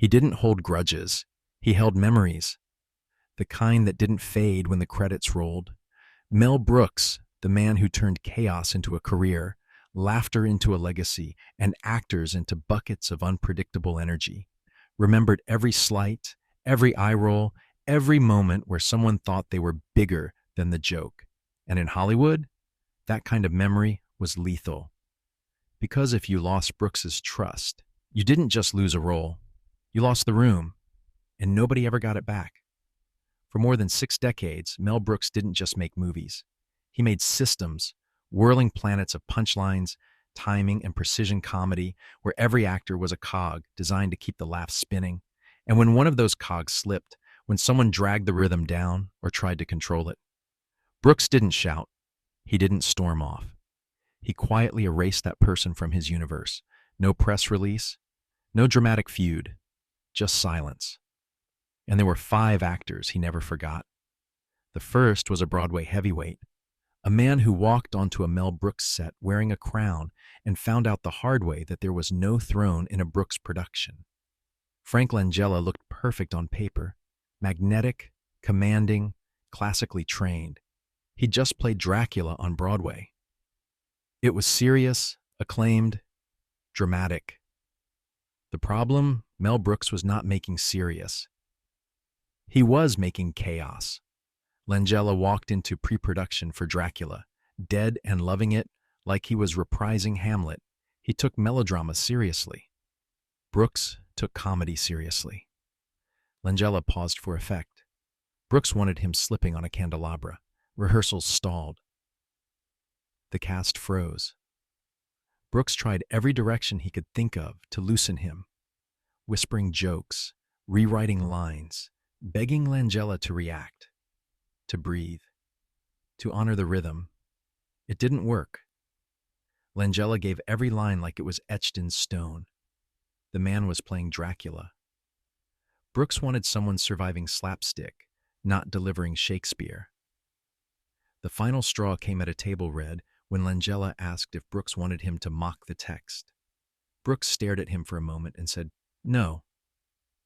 He didn't hold grudges. He held memories, the kind that didn't fade when the credits rolled. Mel Brooks, the man who turned chaos into a career, laughter into a legacy, and actors into buckets of unpredictable energy, remembered every slight, every eye roll, every moment where someone thought they were bigger than the joke. And in Hollywood, that kind of memory was lethal. Because if you lost Brooks's trust, you didn't just lose a role, you lost the room, and nobody ever got it back. For more than 6 decades, Mel Brooks didn't just make movies. He made systems, whirling planets of punchlines, timing, and precision comedy where every actor was a cog designed to keep the laughs spinning. And when one of those cogs slipped, when someone dragged the rhythm down or tried to control it, Brooks didn't shout. He didn't storm off. He quietly erased that person from his universe. No press release, no dramatic feud, just silence. And there were 5 actors he never forgot. The first was a Broadway heavyweight, a man who walked onto a Mel Brooks set wearing a crown and found out the hard way that there was no throne in a Brooks production. Frank Langella looked perfect on paper, magnetic, commanding, classically trained. He'd just played Dracula on Broadway. It was serious, acclaimed, dramatic. The problem, Mel Brooks was not making serious. He was making chaos. Langella walked into pre-production for Dracula, dead and loving it like he was reprising Hamlet. He took melodrama seriously. Brooks took comedy seriously. Langella paused for effect. Brooks wanted him slipping on a candelabra. Rehearsals stalled. The cast froze. Brooks tried every direction he could think of to loosen him, whispering jokes, rewriting lines, begging Langella to react, to breathe, to honor the rhythm. It didn't work. Langella gave every line like it was etched in stone. The man was playing Dracula. Brooks wanted someone surviving slapstick, not delivering Shakespeare. The final straw came at a table read when Langella asked if Brooks wanted him to mock the text. Brooks stared at him for a moment and said, "No,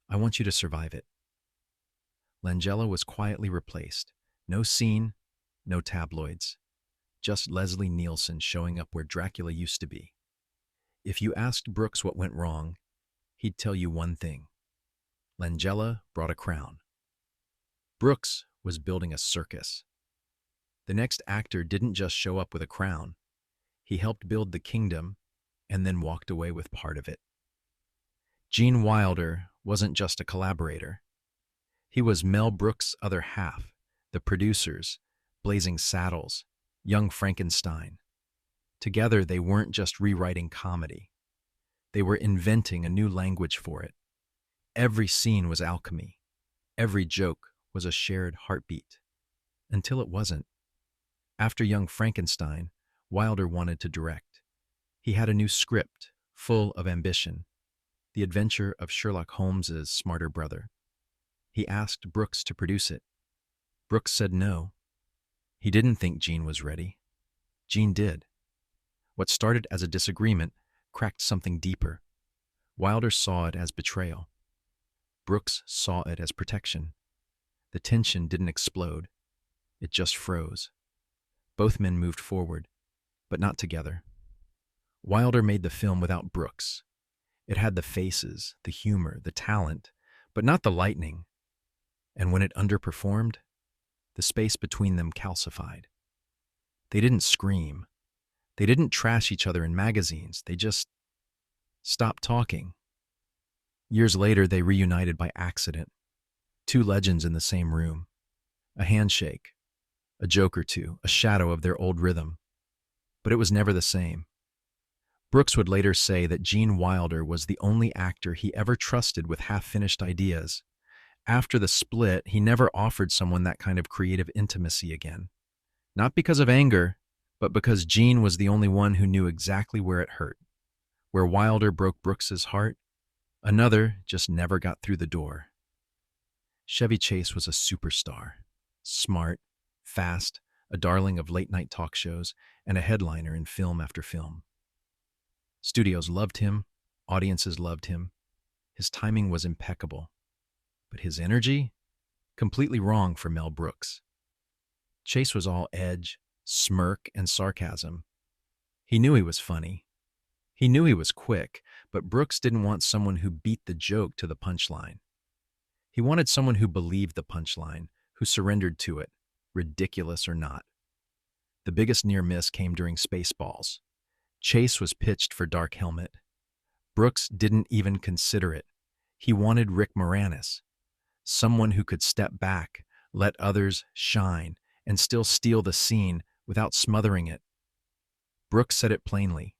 I want you to survive it." Langella was quietly replaced. No scene, no tabloids. Just Leslie Nielsen showing up where Dracula used to be. If you asked Brooks what went wrong, he'd tell you one thing. Langella brought a crown. Brooks was building a circus. The next actor didn't just show up with a crown. He helped build the kingdom and then walked away with part of it. Gene Wilder wasn't just a collaborator. He was Mel Brooks' other half, the producers, Blazing Saddles, Young Frankenstein. Together, they weren't just rewriting comedy. They were inventing a new language for it. Every scene was alchemy. Every joke was a shared heartbeat. Until it wasn't. After Young Frankenstein, Wilder wanted to direct. He had a new script, full of ambition, the adventure of Sherlock Holmes's smarter brother. He asked Brooks to produce it. Brooks said no. He didn't think Gene was ready. Gene did. What started as a disagreement cracked something deeper. Wilder saw it as betrayal. Brooks saw it as protection. The tension didn't explode. It just froze. Both men moved forward, but not together. Wilder made the film without Brooks. It had the faces, the humor, the talent, but not the lightning. And when it underperformed, the space between them calcified. They didn't scream. They didn't trash each other in magazines. They just stopped talking. Years later, they reunited by accident. 2 legends in the same room. A handshake, a joke or two, a shadow of their old rhythm. But it was never the same. Brooks would later say that Gene Wilder was the only actor he ever trusted with half-finished ideas. After the split, he never offered someone that kind of creative intimacy again. Not because of anger, but because Gene was the only one who knew exactly where it hurt. Where Wilder broke Brooks's heart, another just never got through the door. Chevy Chase was a superstar. Smart, fast, a darling of late-night talk shows, and a headliner in film after film. Studios loved him, audiences loved him. His timing was impeccable, but his energy? Completely wrong for Mel Brooks. Chase was all edge, smirk, and sarcasm. He knew he was funny. He knew he was quick, but Brooks didn't want someone who beat the joke to the punchline. He wanted someone who believed the punchline, who surrendered to it, ridiculous or not. The biggest near miss came during Spaceballs. Chase was pitched for Dark Helmet. Brooks didn't even consider it. He wanted Rick Moranis, someone who could step back, let others shine, and still steal the scene without smothering it. Brooks said it plainly.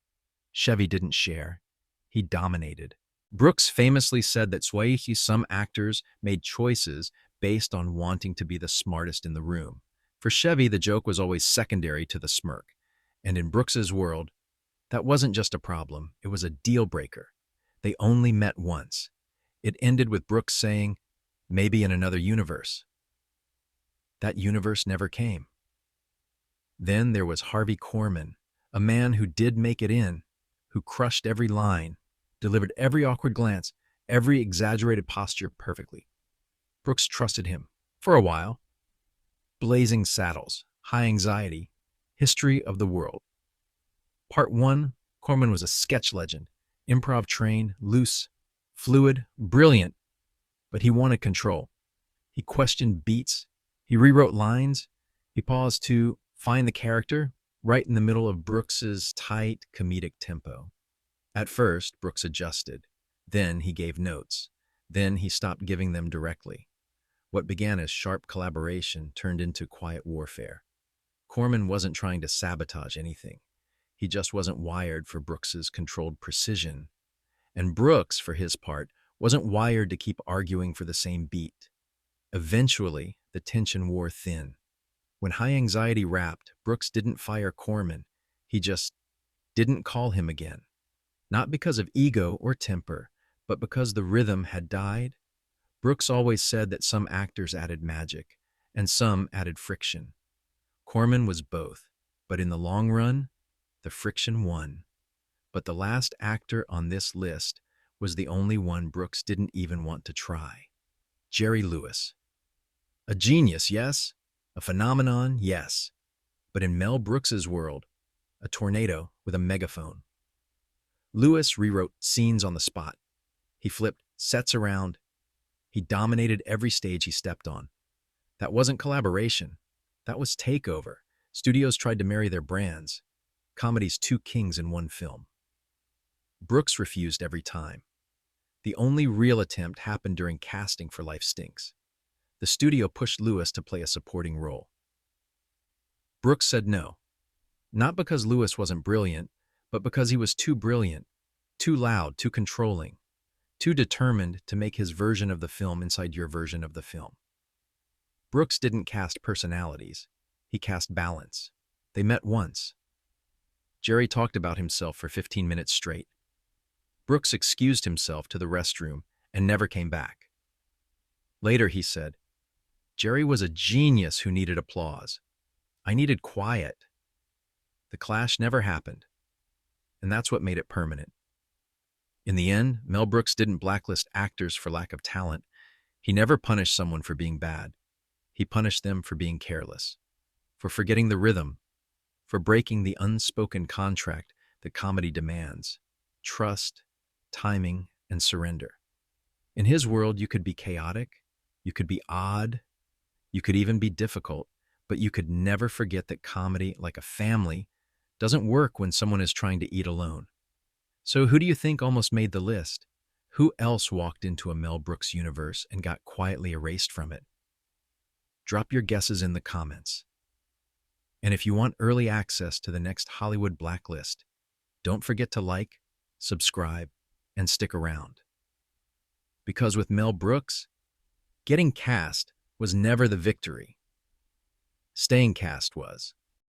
Chevy didn't share. He dominated. Brooks famously said that some actors made choices based on wanting to be the smartest in the room. For Chevy, the joke was always secondary to the smirk. And in Brooks's world, that wasn't just a problem, it was a deal breaker. They only met once. It ended with Brooks saying, "Maybe in another universe." That universe never came. Then there was Harvey Korman, a man who did make it in, who crushed every line, delivered every awkward glance, every exaggerated posture perfectly. Brooks trusted him, for a while. Blazing Saddles, High Anxiety, History of the World. Part 1, Korman was a sketch legend, improv trained, loose, fluid, brilliant, but he wanted control. He questioned beats, he rewrote lines, he paused to find the character right in the middle of Brooks's tight comedic tempo. At first, Brooks adjusted. Then he gave notes. Then he stopped giving them directly. What began as sharp collaboration turned into quiet warfare. Korman wasn't trying to sabotage anything. He just wasn't wired for Brooks's controlled precision. And Brooks, for his part, wasn't wired to keep arguing for the same beat. Eventually, the tension wore thin. When High Anxiety wrapped, Brooks didn't fire Korman. He just didn't call him again. Not because of ego or temper, but because the rhythm had died. Brooks always said that some actors added magic, and some added friction. Korman was both, but in the long run, the friction won. But the last actor on this list was the only one Brooks didn't even want to try. Jerry Lewis. A genius, yes. A phenomenon, yes. But in Mel Brooks's world, a tornado with a megaphone. Lewis rewrote scenes on the spot. He flipped sets around. He dominated every stage he stepped on. That wasn't collaboration. That was takeover. Studios tried to marry their brands. Comedy's two kings in one film. Brooks refused every time. The only real attempt happened during casting for Life Stinks. The studio pushed Lewis to play a supporting role. Brooks said no. Not because Lewis wasn't brilliant, but because he was too brilliant, too loud, too controlling, too determined to make his version of the film inside your version of the film. Brooks didn't cast personalities. He cast balance. They met once. Jerry talked about himself for 15 minutes straight. Brooks excused himself to the restroom and never came back. Later, he said, "Jerry was a genius who needed applause. I needed quiet." The clash never happened, and that's what made it permanent. In the end, Mel Brooks didn't blacklist actors for lack of talent. He never punished someone for being bad. He punished them for being careless, for forgetting the rhythm, for breaking the unspoken contract that comedy demands: trust, timing, and surrender. In his world, you could be chaotic, you could be odd, you could even be difficult, but you could never forget that comedy, like a family, doesn't work when someone is trying to eat alone. So who do you think almost made the list? Who else walked into a Mel Brooks universe and got quietly erased from it? Drop your guesses in the comments. And if you want early access to the next Hollywood Blacklist, don't forget to like, subscribe, and stick around. Because with Mel Brooks, getting cast was never the victory. Staying cast was.